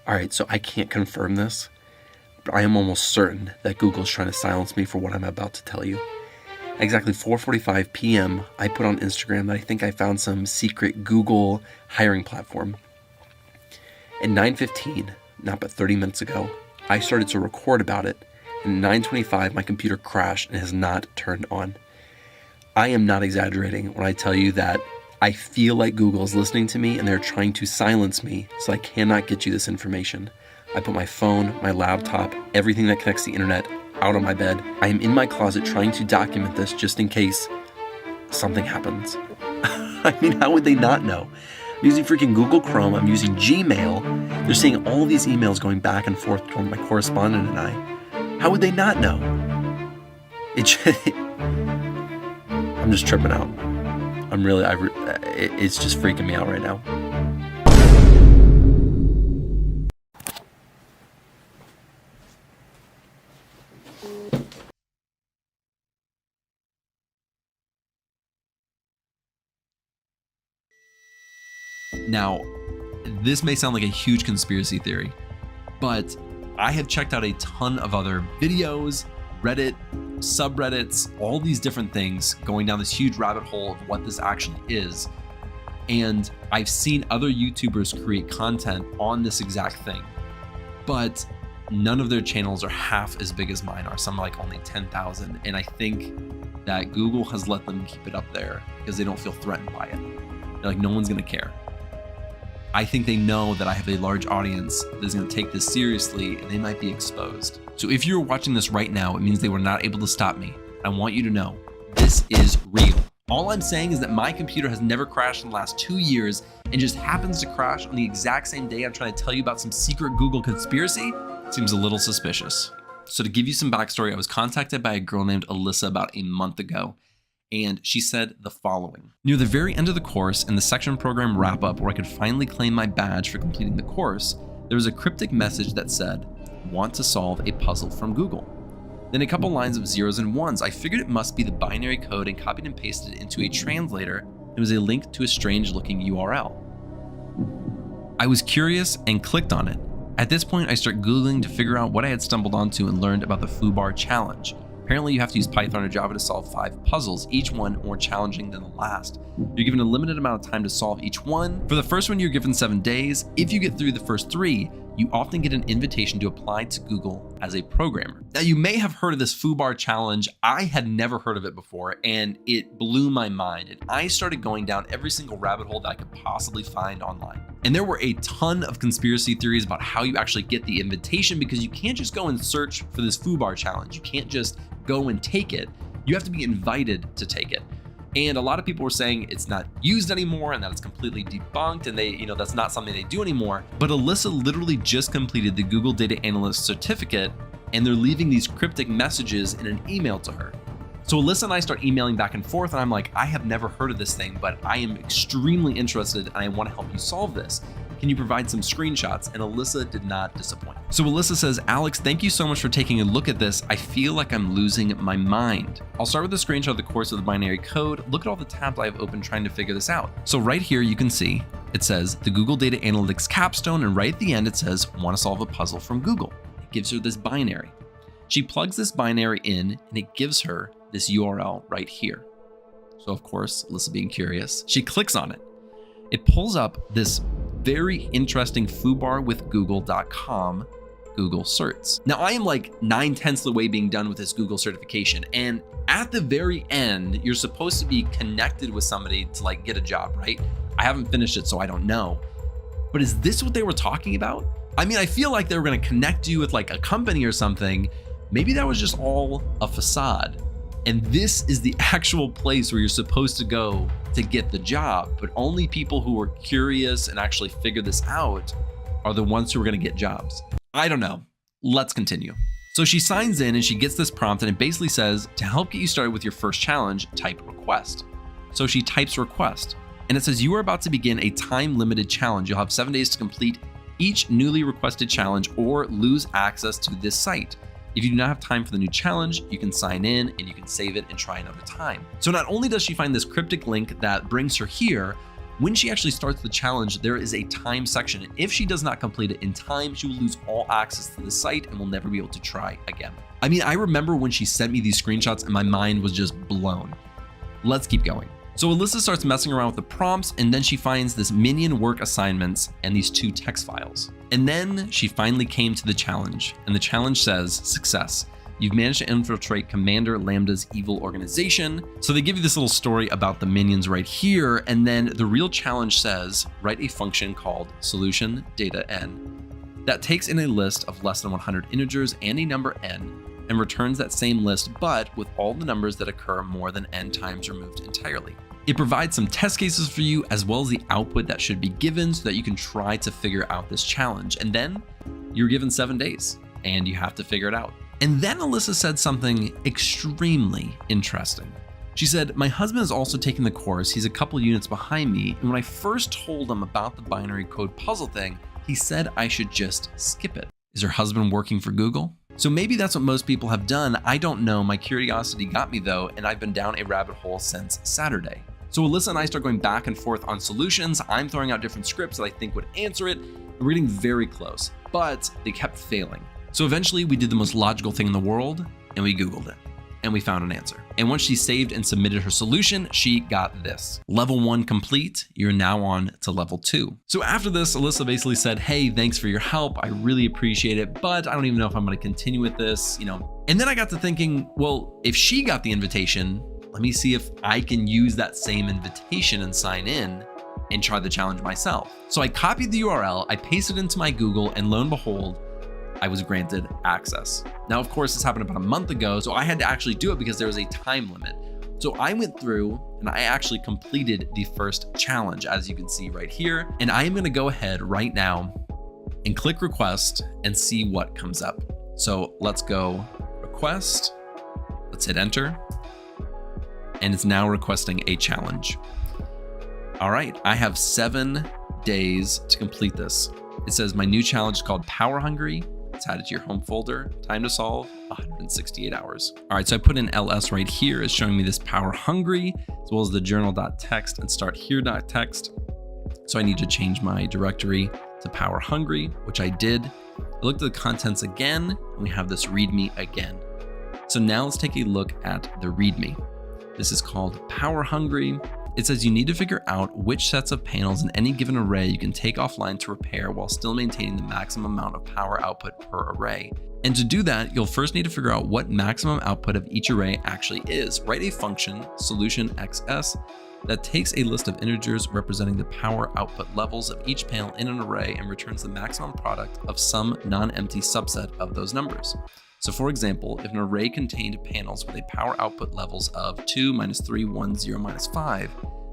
All right, so I can't confirm this, but I am almost certain that Google is trying to silence me for what I'm about to tell you. At exactly 4:45 p.m., I put on Instagram that I think I found some secret Google hiring platform. At 9:15, not but 30 minutes ago, I started to record about it, and at 9:25, my computer crashed and has not turned on. I am not exaggerating when I tell you that I feel like Google is listening to me and they're trying to silence me, so I cannot get you this information. I put my phone, my laptop, everything that connects to the internet out on my bed. I am in my closet trying to document this just in case something happens. I mean, how would they not know? I'm using freaking Google Chrome. I'm using Gmail. They're seeing all these emails going back and forth between my correspondent and I. How would they not know? I'm just tripping out. It's just freaking me out right now. Now, this may sound like a huge conspiracy theory, but I have checked out a ton of other videos, Reddit, subreddits, all these different things going down this huge rabbit hole of what this actually is. And I've seen other YouTubers create content on this exact thing, but none of their channels are half as big as mine are. Some like only 10,000. And I think that Google has let them keep it up there because they don't feel threatened by it. They're like, no one's gonna care. I think they know that I have a large audience that is going to take this seriously and they might be exposed. So if you're watching this right now, it means they were not able to stop me. I want you to know this is real. All I'm saying is that my computer has never crashed in the last 2 years and just happens to crash on the exact same day I'm trying to tell you about some secret Google conspiracy. Seems a little suspicious. So to give you some backstory, I was contacted by a girl named Alyssa about a month ago. And she said the following. Near the very end of the course, in the section program wrap up where I could finally claim my badge for completing the course, there was a cryptic message that said, "Want to solve a puzzle from Google." Then a couple lines of zeros and ones. I figured it must be the binary code and copied and pasted it into a translator. It was a link to a strange looking URL. I was curious and clicked on it. At this point, I start Googling to figure out what I had stumbled onto and learned about the Foobar challenge. Apparently you have to use Python or Java to solve 5 puzzles, each one more challenging than the last. You're given a limited amount of time to solve each one. For the first one, you're given 7 days. If you get through the first 3, you often get an invitation to apply to Google as a programmer. Now you may have heard of this Foobar challenge. I had never heard of it before and it blew my mind. And I started going down every single rabbit hole that I could possibly find online. And there were a ton of conspiracy theories about how you actually get the invitation because you can't just go and search for this Foobar challenge. You can't just go and take it. You have to be invited to take it. And a lot of people were saying it's not used anymore and that it's completely debunked and they, that's not something they do anymore. But Alyssa literally just completed the Google Data Analyst certificate and they're leaving these cryptic messages in an email to her. So Alyssa and I start emailing back and forth and I'm like, I have never heard of this thing, but I am extremely interested and I want to help you solve this. Can you provide some screenshots? And Alyssa did not disappoint. So Alyssa says, Alex, thank you so much for taking a look at this. I feel like I'm losing my mind. I'll start with a screenshot of the course of the binary code. Look at all the tabs I have open trying to figure this out. So right here, you can see it says the Google Data Analytics capstone. And right at the end, it says, want to solve a puzzle from Google. It gives her this binary. She plugs this binary in and it gives her this URL right here. So of course, Alyssa being curious, she clicks on it. It pulls up this very interesting foobarwithgoogle.com Google certs. Now I am like 9/10 of the way being done with this Google certification. And at the very end, you're supposed to be connected with somebody to like get a job, right? I haven't finished it, so I don't know. But is this what they were talking about? I mean, I feel like they were going to connect you with like a company or something. Maybe that was just all a facade. And this is the actual place where you're supposed to go to get the job, but only people who are curious and actually figure this out are the ones who are going to get jobs. I don't know. Let's continue. So she signs in and she gets this prompt and it basically says, to help get you started with your first challenge, type request. So she types request and it says, you are about to begin a time limited challenge. You'll have 7 days to complete each newly requested challenge or lose access to this site. If you do not have time for the new challenge, you can sign in and you can save it and try another time. So not only does she find this cryptic link that brings her here, When she actually starts the challenge, there is a time section. If she does not complete it in time, she will lose all access to the site and will never be able to try again. I mean, I remember when she sent me these screenshots and my mind was just blown. Let's keep going. So Alyssa starts messing around with the prompts, and then she finds this minion work assignments and these 2 text files. And then she finally came to the challenge, and the challenge says, success. You've managed to infiltrate Commander Lambda's evil organization. So they give you this little story about the minions right here, and then the real challenge says, write a function called solution data n that takes in a list of less than 100 integers and a number n, and returns that same list, but with all the numbers that occur more than n times removed entirely. It provides some test cases for you, as well as the output that should be given so that you can try to figure out this challenge. And then you're given 7 days and you have to figure it out. And then Alyssa said something extremely interesting. She said, my husband is also taking the course. He's a couple units behind me. And when I first told him about the binary code puzzle thing, he said I should just skip it. Is her husband working for Google? So maybe that's what most people have done. I don't know. My curiosity got me though, and I've been down a rabbit hole since Saturday. So Alyssa and I start going back and forth on solutions. I'm throwing out different scripts that I think would answer it. We're getting very close, but they kept failing. So eventually we did the most logical thing in the world, and we Googled it, and we found an answer. And once she saved and submitted her solution, she got this. Level 1 complete, you're now on to level 2. So after this, Alyssa basically said, hey, thanks for your help. I really appreciate it, but I don't even know if I'm gonna continue with this, And then I got to thinking, well, if she got the invitation, let me see if I can use that same invitation and sign in and try the challenge myself. So I copied the URL, I pasted it into my Google, and lo and behold, I was granted access. Now, of course, this happened about a month ago, so I had to actually do it because there was a time limit. So I went through and I actually completed the first challenge, as you can see right here. And I am gonna go ahead right now and click request and see what comes up. So let's go request, let's hit enter. And it's now requesting a challenge. All right, I have 7 days to complete this. It says my new challenge is called Power Hungry. It's added to your home folder. Time to solve, 168 hours. All right, so I put in ls right here. It's showing me this Power Hungry, as well as the journal.txt and start here.txt. So I need to change my directory to Power Hungry, which I did. I looked at the contents again, and we have this README again. So now let's take a look at the README. This is called Power Hungry. It says you need to figure out which sets of panels in any given array you can take offline to repair while still maintaining the maximum amount of power output per array. And to do that, you'll first need to figure out what maximum output of each array actually is. Write a function, solution XS, that takes a list of integers representing the power output levels of each panel in an array and returns the maximum product of some non-empty subset of those numbers. So for example, if an array contained panels with a power output levels of 2, -3, 1, 0, -5,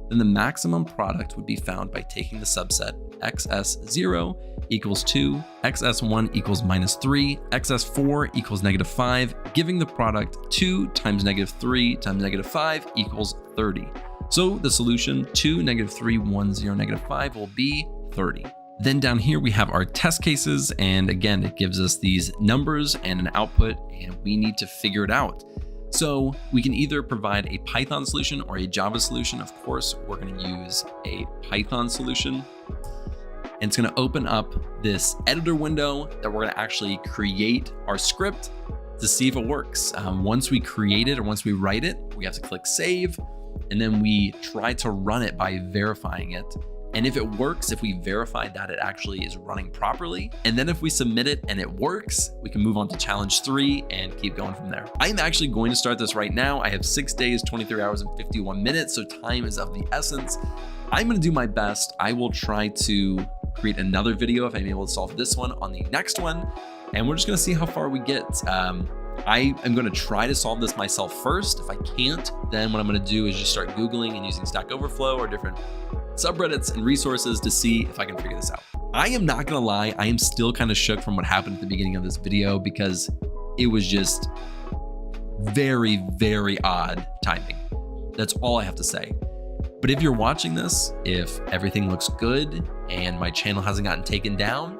then the maximum product would be found by taking the subset XS0 equals 2, XS1 equals -3, XS4 equals -5, giving the product 2 times -3 times -5 equals 30. So the solution 2, -3, 1, 0, -5 will be 30. Then down here we have our test cases, and again, it gives us these numbers and an output, and we need to figure it out. So we can either provide a Python solution or a Java solution. Of course, we're going to use a Python solution, and it's going to open up this editor window that we're going to actually create our script to see if it works. Once we create it or once we write it, we have to click save, and then we try to run it by verifying it. And if it works, if we verify that it actually is running properly, and then if we submit it and it works, we can move on to challenge 3 and keep going from there. I'm actually going to start this right now. I have 6 days, 23 hours and 51 minutes, so time is of the essence. I'm gonna do my best. I will try to create another video if I'm able to solve this one on the next one, and we're just gonna see how far we get. I am going to try to solve this myself first. If I can't, then what I'm going to do is just start Googling and using Stack Overflow or different subreddits and resources to see if I can figure this out. I am not going to lie, I am still kind of shook from what happened at the beginning of this video because it was just very, very odd timing. That's all I have to say. But if you're watching this, if everything looks good and my channel hasn't gotten taken down,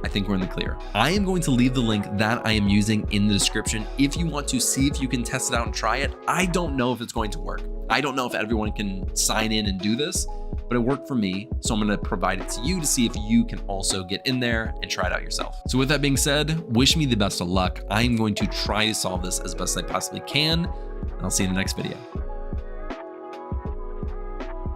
I think we're in the clear. I am going to leave the link that I am using in the description if you want to see if you can test it out and try it. I don't know if it's going to work. I don't know if everyone can sign in and do this, but it worked for me. So I'm going to provide it to you to see if you can also get in there and try it out yourself. So with that being said, wish me the best of luck. I'm going to try to solve this as best I possibly can, and I'll see you in the next video.